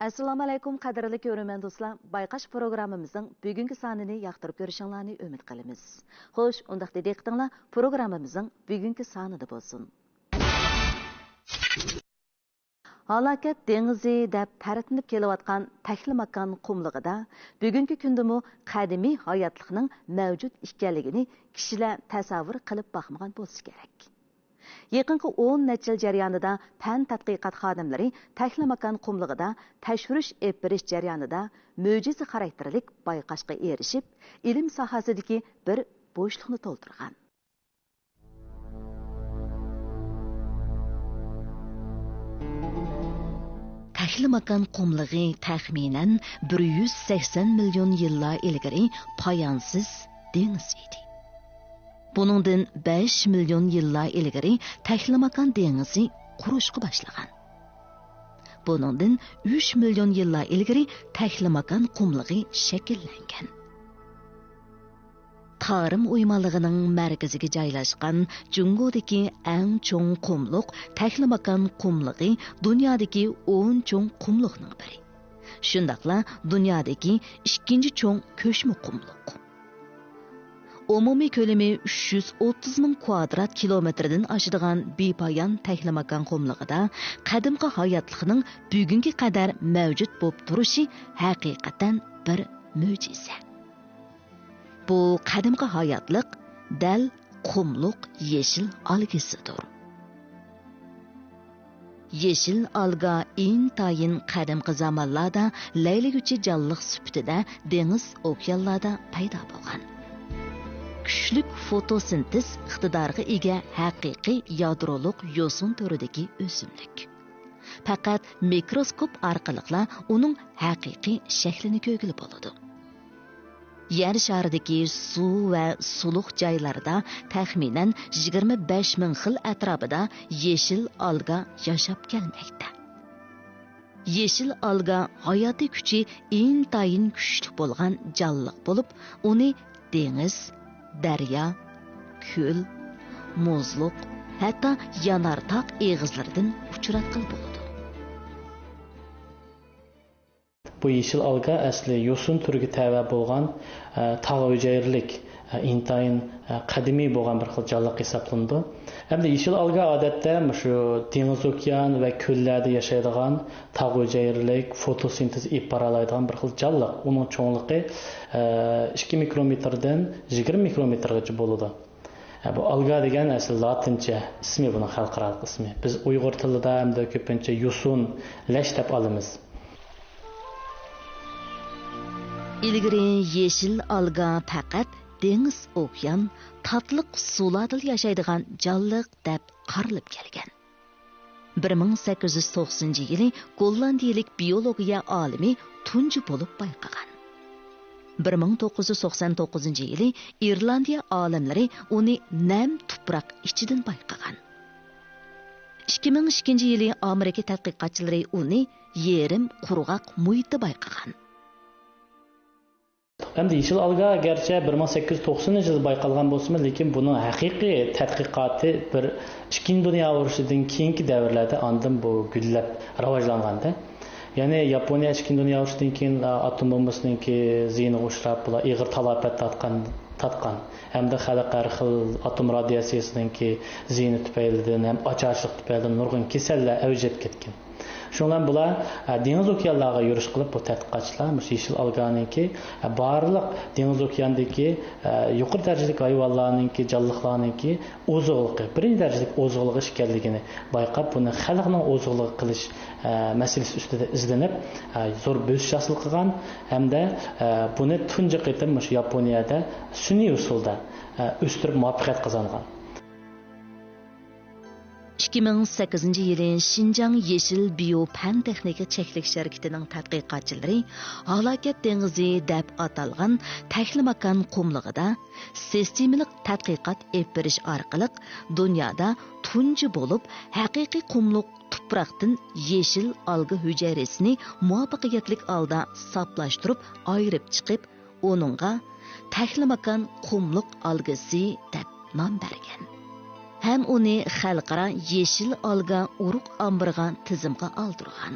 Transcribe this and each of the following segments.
Assalamu alaykum qadrli ko'ruvchi do'stlar. Bayqash programmamizning bugungi sonini yoqtirib ko'rishingizni umid qilamiz. Xo'sh, unda diqqatinglar programmamizning bugungi sonida bo'lsin. Halokat dengizi deb ta'riflanib kelayotgan Tahli makon qumlig'ida bugungi kundami qadimiy hayotlikning mavjud ekanligini kishilar tasavvur qilib boqmagan bo'lsa kerak. Yaqinqi 10 necha yil jarayonida fan tadqiqot xodimlari Tahli makon qumlig'ida tashvirish epirish jarayonida mo'jiza xarakterlik bayqashga erishib, ilm sohasidagi bir bo'shliqni to'ldirgan. Tahli makon qumlig'i taxminan 180 million yillar ilgari poyonsiz dengiz edi. Buningdan 5 million yillar ilgari Tahli makon dengizi qurishga boshlagan. Buningdan 3 million yillar ilgari Tahli makon qumlig'i shakllangan. Tarım uymalig'ining markaziga joylashgan Jungodagi eng cho'ng qumliq Tahli makon qumlig'i dunyodagi 10 cho'ng qumliqning biri. Shundaqla dunyodagi ikkinchi cho'ng ko'chma qumliq. Umumiy ko'lami 330 ming kvadrat kilometrdan oshadigan bepoyon Tahli makon qumlig'ida qadimgi hayotlikning bugungi qadar mavjud bo'lib turishi haqiqatan bir mo'jiza. Bu qadimgi hayotlik dal qumliq yeshil algisidir. Yeshil alga intayin qadimgi zamonlarda laylig'uchi jonliq sifatida dengiz okeanlarda paydo bo'lgan. Kuchlik fotosintez iqtidoriga ega haqiqiy yadroliq yo'sin turidagi o'simlik. Faqat mikroskop orqali uning haqiqiy shaklini ko'rgili bo'ladi. Yer sharidagi suv va suluq joylarda taxminan 25 ming xil atrofida yeshil alga yashab kelmoqda. Yeshil alga hayotiy kuchi intayin kuchli bo'lgan jonliq bo'lib, uni dengiz, daryo, ko'l, muzliq, hatto yanartaq egizlaridan uchratqil bo'ladi. Bu yeşil alga asli yosun türüge təvə bolğan tağ hüceyrlik intayin qadimiy bo'lgan bir xil jonliq hisoblanadi. Hamda yeşil alga odatda shu dengiz, okean va ko'llarda yashaydigan tağ hüceyrlik fotosintez iparalaydigan bir xil jonliq. Uning cho'ngligi 2 mikrometrdan 20 mikrometrgacha bo'ladi. Bu alga degan asli latincha ismi, buning xalqaro ismi. Biz Uyg'ur tilida hamda ko'pincha yosun, lash deb olamiz. İlgiri yeşil alga faqat dengiz, okean, tatliq sularda yashaydigan jonliq deb qarilib kelgan. 1890-yili gollandiyalik biologiya olimi tunji bo'lib bayqagan. 1999-yili Irlandiya olimlari uni nam tuproq ichidan bayqagan. 2002-yili Amerika tadqiqotchilari uni yerim qurg'oq muhitda bayqagan. Hem de yeşil alga gerçi 1890 yılı bayqalgan bolsa, lekin bunun haqiqiy tadqiqoti bir Ikkinchi Dünya urushidan keyingi davrlarda andın bu güllab rivojlanganda. Yani Yaponiya Ikkinchi Dünya urushidan keyin atom bombasininki ziyni uchrab, bular ig'ir talafot tatqan. Hamda xalq har xil atom radiatsiyasininki ziyni tufaylidan ham ocharchilik tufaylidan nurg'un kasallar avjib ketgan. Şundan bular dengiz okeanlarga yurish qilib bu tadqiqotchilar yeşil alganinki barliq dengiz okeandagi yuqori darajadagi hayvonlarninki, jonliqlarninki oziqligi, birinchi darajadagi oziqligi ekanligini bayqab, buni xalqning oziqligi qilish masalasi ustida izlanib, zo'r bo'lish hosil qilgan hamda buni tunji qitim Yaponiyada sun'iy usulda o'stirib muvaffaqiyat qozongan. 2008-yili Xinjiang Yeşil Biofan Texnika Cheklik şirketining tadqiqotchilari halokat dengizi deb atalgan Tahli makon qumlig'ida sistemalik tadqiqot olib berish orqali dunyoda tunji bo'lib haqiqiy qumliq tuproqdan yeşil alga hujayrasini muvaffaqiyatli holda saplashtirib ayirib chiqib, uningga Tahli makon qumliq algasi deb nom bergan. Hem uni xalqaro yeşil alga urug' ombirgan tizimga oldirgan.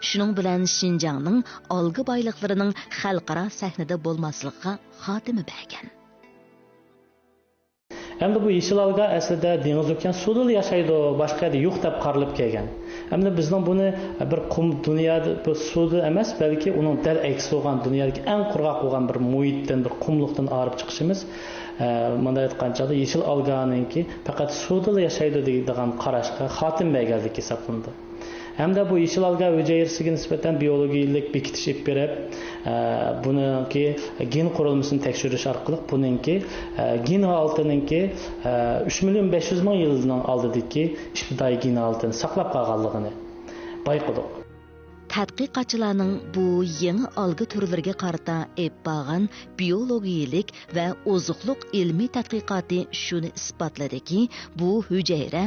Shuning bilan Şinjanning olgi boyliqlarining xalqaro sahnada bo'lmasligiga xotima bergan. Hem de bu yeşil alga aslında deniz okyan sudul yaşaydı, başka yerde yok deb qaralib kelgan. Hem de bizden bunu bir kum dünyada bir sudu emas, belki onun dal aksi olan dünyadaki en qurg'oq olan bir muhitdan, bir kumluqdan arib chiqishimiz, mana aytgancha yeşil alganınki faqat sudul yaşaydı deydigan qarashga xotim berganlik hisoblanadi. Hem de bu yeşil alga hüceyresiga nisbatan biyologiyalik bekitish ip berib, buniki gen qurilmasini tekshirish orqali buniki gen holatininki 3 milyon 500 ming yilning oldidagi ibtidoiy gen holatini saqlab qolganligini bayqadik. Tədqiqatçılarning bu yangi algı turlariga qarata epbag'an biologiyalik va oziqliq ilmiy tadqiqoti shuni isbotladiki, bu hujayra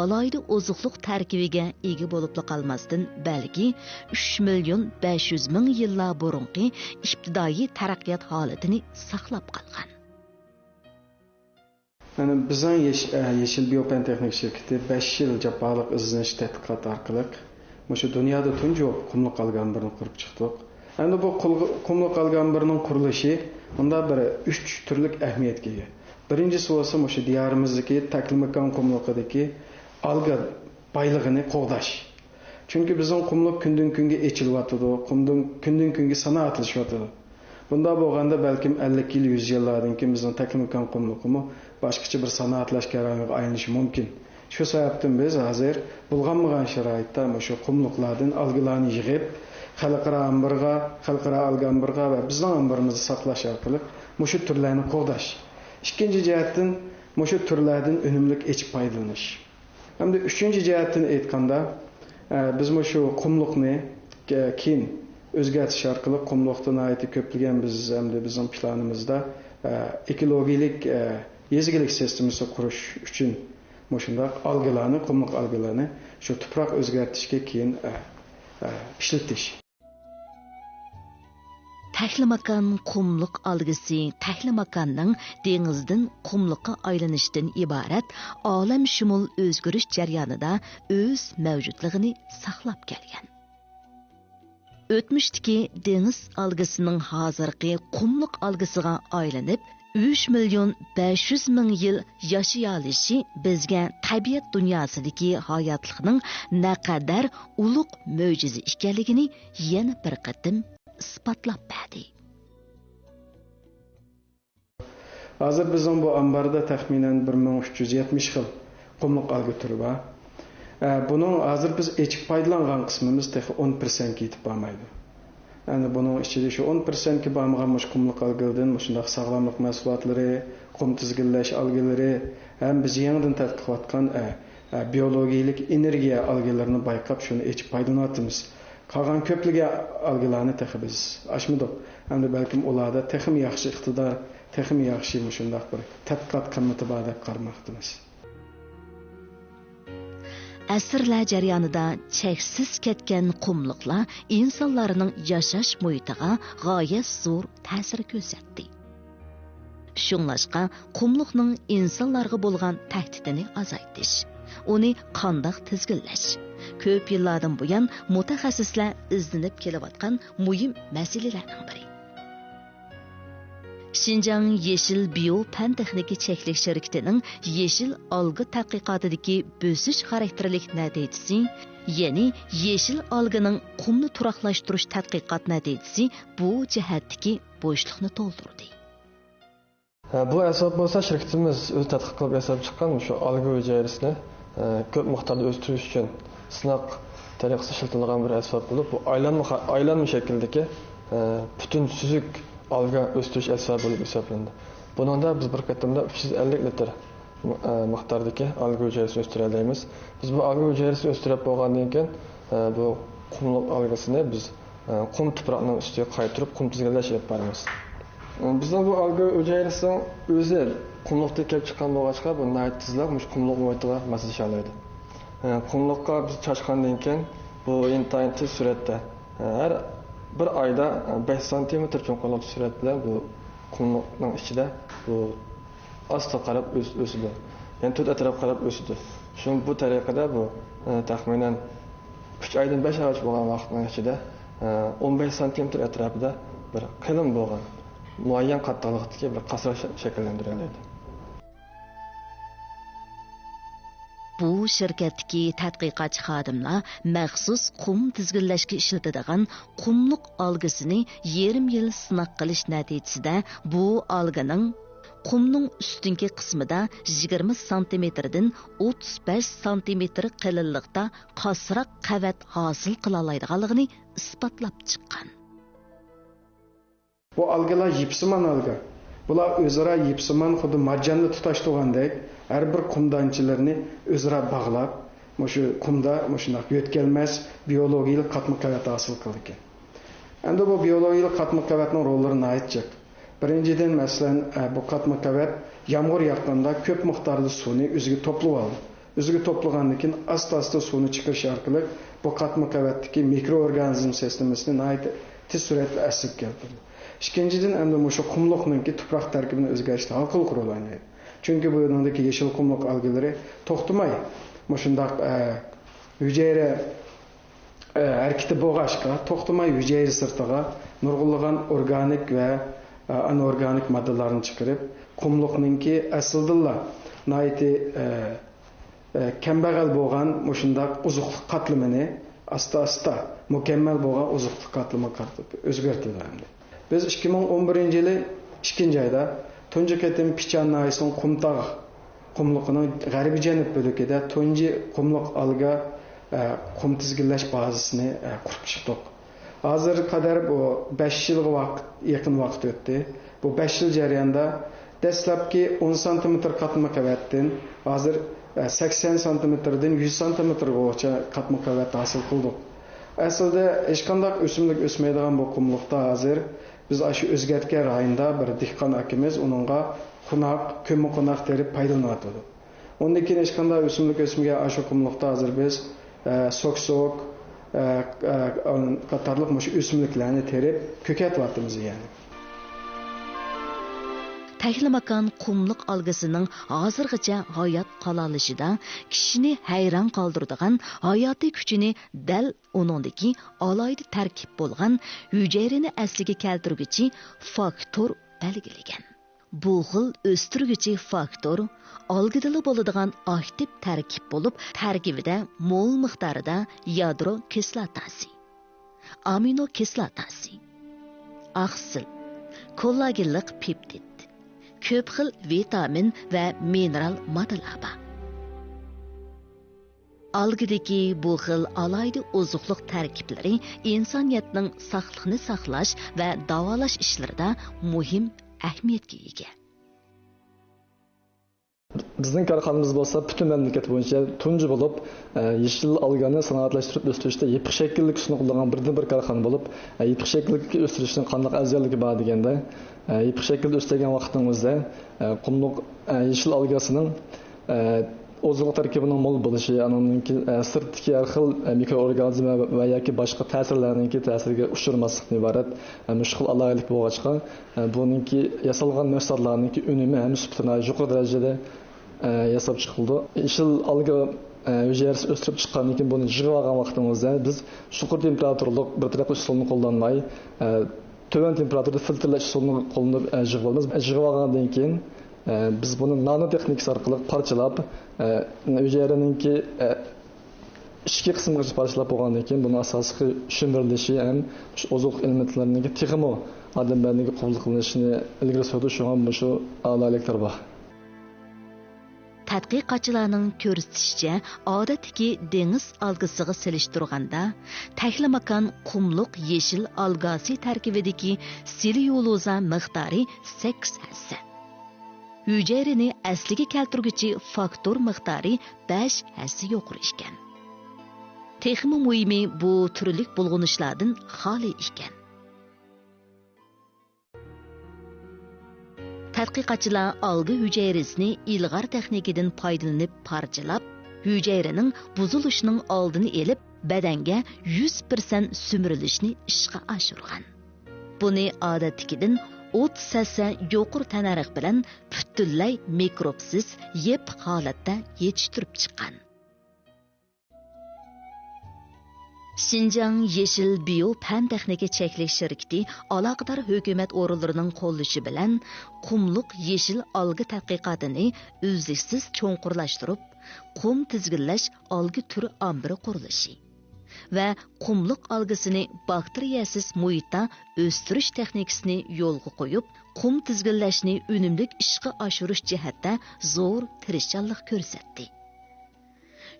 alayda oziqliq tarkibiga ega bo'lib qolmasdan, balki 3 milyon 500 ming yillar burungi ibtidoiy taraqqiyot holatini saqlab qolgan. Yani bizning Yeşil Biopentexnik şirketi 5 yil jaboliq izlanish tadqiqot orqali şu dünyada tuncu kumluk algan birini kurup çıktık. Yani bu kumluk algan birinin kuruluşu bunda bir 3 türlük ehemmiyetke ega. Birincisi olsa şu diyarımızdaki taklimakan kumluqdaki alga baylığını qoğdaş. Çünkü bizim kumluk günden günge eçilwatıdı, günden günge sana atılışwatıdı. Bunda bolganda belki 50 yıl 100 yıllardan ki bizim taklimakan kumluqımı başkaça bir sana atılışkaranga aylanishi mumkin. Şu sebepten biz hazır bulganmagan şarayitda şu kumluqlardan algılarını yığıp xalqaro alga ambirga ve bizning ambirimizni saqlash orqali şu türlerini qo'llash. İkinci jihatdan şu türlerden önümlük echib foydalanish. Hamda üçüncü jihatdan aytganda biz şu kumluqni keyin o'zgartish orqali kumluqdan aytib ko'plagan biz hamda bizning planimizda ekologik yezigilik sistemasi qurish uchun Moşunda algılarını, kumluk algılarını şu toprak özgertişke keyin işletiş. Tahlimakan kumluq algısı, tahlimakanning dengizdan kumluqqa aylanishdan iborat olam shumul o'zgarish jarayonida o'z mavjudligini saqlab kelgan. O'tmishdagi dengiz algısining hozirgi kumluq algısiga aylanib 3 milyon 500 ming yil yashayolishi bizga tabiat dunyosidagi hayotlikning naqadar ulug' mo'jiza ekanligini yana bir qatim isbotlab berdi. Hozir bizning bu ambarda taxminan 1370 xil qumluq alga turi bor. Buning hozir biz echib foydalangan qismimiz 10% yetib bormaydi. Yani bunun içinde şu 10% ki bağımgan kumluk algılardan, şundaq sağlamlık mahsulotları, kum tizginlash algıları, hem biz yanıdan tadqiq etgan biyologiyalik energiya algılarını bayqab şunu echib foydalanatimiz. Qolgan ko'pligi algılarni texi biz aşmadık. Hem de belki ularda texim yaxshi iqtidor, texim yaxshi shundaq bir tadqiqot qimmati bor deb qarmoqdamiz. Asrlar jarayonida cheksiz ketgan qumliqlar insonlarning yashash muhitiga g'oyat zo'r ta'sir ko'rsatdi. Shunglashqa qumliqning insonlarga bo'lgan tahdidini azaytish, uni qandoq tizginlash ko'p yillardan buyon mutaxassislar izlanib kelayotgan muhim masalalarning biri. Şinjan Yeşil Biopentexnik Çeklik şirketining yeşil algı tadqiqotidagi bo'sish xarakterlik natijasi, ya'ni yeşil algıning qumni turaqlashtirish tadqiqot natijasi bu jihatdagi bo'shliqni to'ldirdi. Bu asab bo'lsa shirkatimiz o'z tadqiq qilib yasab chiqqan shu alga hujayrasini ko'p miqdorda o'stirish uchun sinoq tariqasida ishlatilgan bir asbab bo'lib, bu aylanma shakldagi butun suzuk alga o'stirish asbab bo'lib hisoblanadi. Buningda biz bir qatimda 350 litr miqdordagi alga hujayrasini o'stira olamiz. Biz bu alga hujayrasini o'stirib bo'lgandan keyin bu qumluq algasini biz qum tuproqning ustiga qaytirib qum tizginlash olib boramiz. Bizning bu alga hujayrasining o'zi qumluqda kelib chiqqan bo'lg'achqa bu tezlik mush qumluq muhitiga moslasha oladi. Qumluqqa biz chashqandan keyin bu intayin tez suratda har bir ayda 5 santimetr cho'nqaloq surat bilan bu qumluqning ichida bu asta qarab o'sidi. Yani to'rt atrof qarab o'sidi. Shu bu tariqada bu taxminan 3 oydan 5 oygacha bo'lgan vaqtning ichida 15 santimetr atrofida bir qalin bo'lgan muayyan qattiqlikdagi bir qasra shakllantiriladi. Bu şirketdeki tadqiqotchi xodimlar maxsus qum tizginlashga ishlatadigan qumluq algasini yarim yil sinaq qilish natijasida bu alganing qumning ustingi qismida 20 santimetrdan 35 santimetr qalinlikda qasraq qavat hosil qila oladiganligini isbotlab chiqqan. Bu algalar yipsimon alga. Bular o'zaro yipsimon xuddi marjonni tutashtirgandek har bir qumdanchilarni o'zaro bog'lab, shu qumda shunday yo'tkalmas biologik qatma-qavat hosil qildi. Endi bu biologik qatma-qavatning rollari aytsak. Birinchidan masalan bu qatma-qavat yomg'ir yoqqanda ko'p miqdorda suvni o'ziga to'plab oladi. O'ziga to'plagandan keyin asta-asta suvni chiqarish orqali bu qatma-qavatdagi mikroorganizm sistemasini tez suratda asib keltiradi. İkinchidan endi shu qumliqningki tuproq tarkibini o'zgartirishda aql rol o'ynaydi. Chunki bu yerdagi yeshil qumliq algalari to'xtamay, shundaq hujayra harakati bo'lg'ashqa, to'xtamay hujayra sirtiga nurg'unlagan organik va anorganik moddalarni chiqarib, qumliqningki aslida nayti kambag'al bo'lgan shundaq uzuqlik qatlamini asta-asta mukammal bo'lgan uzuqlik qatlamiga o'zgartiradi. Biz 2011 yılı 2. ayda tunji ketim Pichan Nayson Qumtaq qumluğunun g'arbiy janub bölükede tunji qumluq alga qum tizginlash bazasini qurib chiqdik. Hozir qadar bu 5 yilga yaqin vaqt o'tdi. Bu 5 yil jarayonida dastlabki 10 cm qatma-qavatdan hozir 80 cm'dan 100 cm'gacha qatma-qavat hosil qildik. Aslida hech qanday o'simlik o'smaydigan bu qumluqda hozir biz shu o'zgartgan rayonda bir dehqon akamiz uningga ko'mir qo'noq terib foydalanyapti. Undan keyin hech qanday o'simlik o'smagan shu qumluqda hozir biz sok qatorliq shu o'simliklarni terib ko'katyapmiz yani. Tahlimakan qumluq algasının hozirgacha hayot qololishida kishini hayron qoldiradigan hayotiy kuchini dal uningdagi alayda tarkib bo'lgan hujayrani asliga keltiruvchi faktor belgilagan. Bu xil o'stiruvchi faktor algidili bo'ladigan aktiv tarkib bo'lib, tarkibida mol miqdorida yadro kislotasi, amino kislotasi, oqsil, kollagenlik peptid, ko'p xil vitamin va mineral moddalar bor. Algidagi bu xil alayda ozuqliq tarkiblari insoniyatning sog'liqni saqlash va davolash ishlarida muhim ahamiyatga ega. Bizning korxonamiz bo'lsa butun mamlakat bo'yicha tunji bo'lib yeshil algani sanoatlashtirib o'stirishda yepiq shakllik sunuqlagan birdan-bir korxona bo'lib, yepiq shakllik o'stirishning qanday afzalligi bor deganda, yepiq shaklda o'stirgan vaqtingizda qumluq yeshil algasining ozuq tarkibining mo'l bo'lishi, anonki sirtdagi har xil mikroorganizm va yoki boshqa ta'sirlarningki ta'siriga uchirmaslikdan iborat mushkul alaylik bo'lg'achqa, buningki yasalgan mahsulotlarningki unumi ham sifatini yuqori darajada yasab chiqildi. Yeshil alga hujayrasi o'stirib chiqqandan keyin buni yig'ib olgan vaqtimizda biz yuqori temperaturalik bir tarafli usulni qo'llanmay tuvan temperaturada filtrlash usulini qo'llanib yig'ib olamiz. Yig'ib olgandan keyin biz buni nanotexnikasi orqali parchalab hujayraninki ichki qismiga parchalab bo'lgandan keyin buni asosiy tushuntirilishi ham ozuq elementlarining texmo odam bandagi qabul qilinishini ilgari surdi. Shunga shu a'loliklar bor. Tadqiqotchilarning ko'rsatishicha, odatdagi dengiz algasiga selishtirganda, tahlimakan qumluq yeshil algasi tarkibidagi sellyuloza miqdori 8 hassa. Hujayrini asliga keltiruvchi faktor miqdori 5 hassa yuqori ekan. Texmi muhimi bu turlik bulg'unishlardan xoli ekan. Tadqiqotchilar alga hujayrasini ilg'or texnikadan foydalanib parchalab, hujayraning buzilishining oldini olib, badanga 100% sumrilishni ishga oshirgan. Buni odatdagidan 30 hassa yuqori tanarix bilan butunlay mikrobsiz yepiq holatda yetishtirib chiqqan. Şinjan Yeşil Biyo Pan Texnika Çeklik şirketi aloqador hukumat o'rinlarining qo'llashi bilan qumliq yeshil algı tadqiqotini uzluksiz cho'nqurlashtirib, qum tizginlash algı turi ombiri qurilishi va qumliq algısini bakteriyasiz muhitda o'stirish texnikasini yo'lga qo'yib, qum tizginlashni unumli ishga oshirish jihatda zo'r tirishchanlik ko'rsatdi.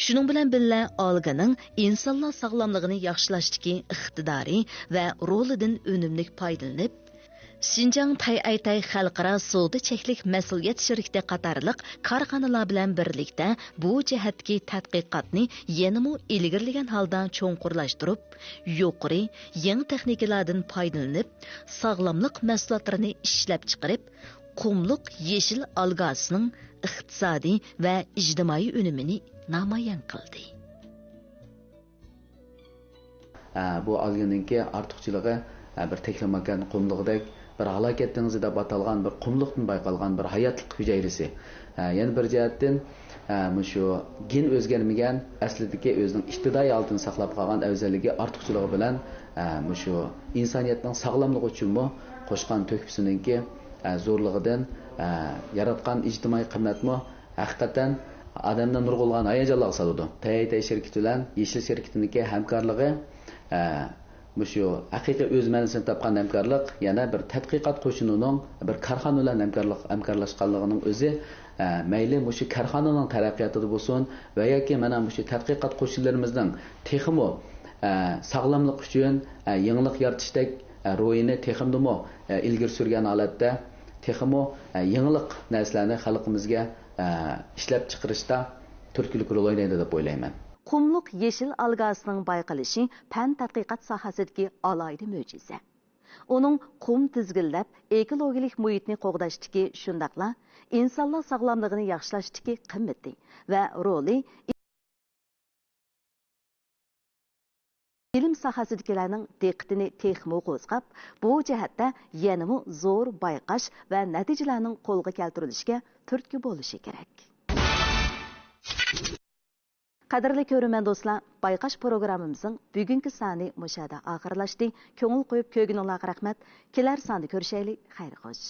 Shuning bilan birga alganing insonlar sog'lomligini yaxshilashdagi iqtidori va rolidan unumli foydalanib, Xinjiang Tayaytay xalqaro savdo cheklik mas'uliyat shirkati qatorliq korxonalar bilan birlikda bu jihatdagi tadqiqotni yanada ilgirlagan holda cho'nqurlashtirib, yuqori yangi texnikalardan foydalanib, sog'lomlik mahsulotlarini ishlab chiqarib, qumliq yeshil algasining iqtisodiy va ijtimoiy unumini namoyon qildi. Bu alganinki ortiqchiligi bir teknomakan qumliqdek bir halokat dengizi deb atalgan bir qumliqdan bayqalgan bir hayotlik hujayrasi. Yana bir jihatdan shu gen o'zgarmagan aslidagi o'zining iqtidoriy altini saqlab qolgan afzalligi ortiqchiligi bilan shu insoniyatning sog'lomligi uchunmi qo'shgan to'kpisiningki zo'rligidan yaratgan ijtimoiy qimmatmi haqiqatan odamdan nurg'ulgan hayajonlar soladi. Tayaytay shirkati bilan Yeshil shirkatiniki hamkorligi shu haqiqiy o'z ma'nosini topgan hamkorlik yana bir tadqiqot qo'shinining bir korxona bilan hamkorlashganligining o'zi mayli shu korxonaning taraqqiyotida bo'lsin va yoki mana shu tadqiqot qo'shinlarimizning texmo sog'lomlik uchun yangilik yaratishdek ro'yini texmdimi ilgari surgan holatda texmo yangilik narsalarni xalqimizga ishlab chiqarishda turtkilik rol o'ynaydi deb o'ylayman. Qumliq yeshil algasining bayqalishi pan tadqiqot sohasidagi alohida mo'jiza. Uning qum tizginlab ekologik muhitni qo'g'dashdagi shundaqla insonlar sog'lomligini yaxshilashdagi qimmati va roli ilm sohasidagilarning diqqatini texmo qo'zg'ab, bu jihatda yanada zo'r bayqash va natijalarning qo'lga keltirilishiga turtki bo'lishi kerak. Qadrli ko'ruvchi do'stlar, bayqash programmamizning bugungi soni mushada oxirlashdi. Ko'ngil qo'yib ko'rganingizga rahmat. Kelar sonda ko'rishaylik. Xayr xo'sh.